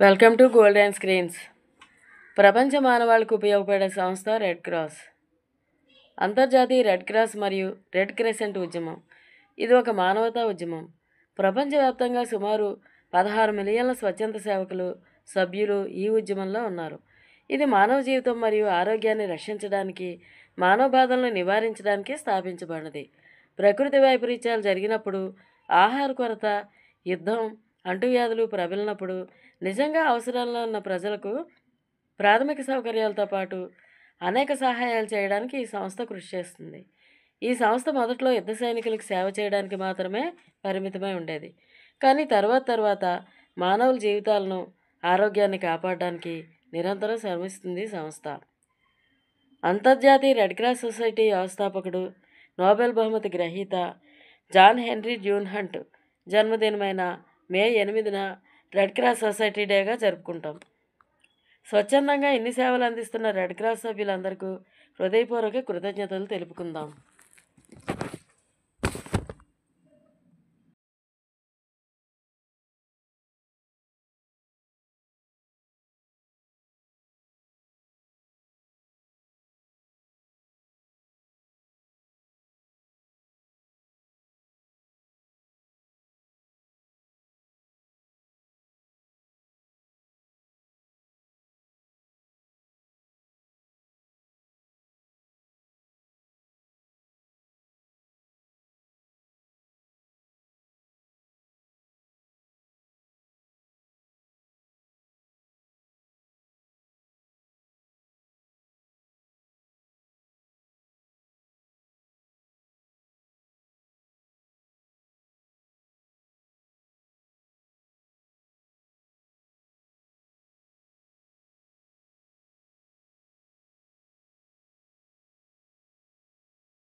Welcome to golden screens. ప్రపంచ మానవాళికి ఉపయోగపడే సంస్థ రెడ్ క్రాస్. అంతర్జాతీయ రెడ్ క్రాస్ మరియు రెడ్ క్రెసెంట్ ఉద్యమం ఇది ఒక మానవతా ఉద్యమం. ప్రపంచవ్యాప్తంగా సుమారు 16 మిలియన్ల స్వచ్ఛంద సేవకులు సభ్యులు ఈ ఉద్యమంలో ఉన్నారు. ఇది మానవ జీవితం మరియు ఆరోగ్యాన్ని రక్షించడానికి, మానవ బాధలను నివారించడానికి స్థాపించబడినది. ప్రకృతి వైపరీత్యాలు జరిగినప్పుడు, ఆహార కొరత, యుద్ధం, అంటువ్యాధులు ప్రబలినప్పుడు నిజంగా అవసరాల్లో ఉన్న ప్రజలకు ప్రాథమిక సౌకర్యాలతో పాటు అనేక సహాయాలు చేయడానికి ఈ సంస్థ కృషి చేస్తుంది. ఈ సంస్థ మొదట్లో యుద్ధ సైనికులకు సేవ చేయడానికి మాత్రమే పరిమితమై ఉండేది. కానీ తర్వాత మానవుల జీవితాలను, ఆరోగ్యాన్ని కాపాడడానికి నిరంతరం శ్రమిస్తుంది ఈ సంస్థ. అంతర్జాతీయ రెడ్ క్రాస్ సొసైటీ వ్యవస్థాపకుడు, నోబెల్ బహుమతి గ్రహీత జాన్ హెన్రీ డ్యూన్హంట్ జన్మదినమైన మే 8న రెడ్ క్రాస్ సొసైటీ డేగా జరుపుకుంటాం. స్వచ్ఛందంగా ఇన్ని సేవలు అందిస్తున్న రెడ్ క్రాస్ సభ్యులందరికీ హృదయపూర్వక కృతజ్ఞతలు తెలుపుకుందాం.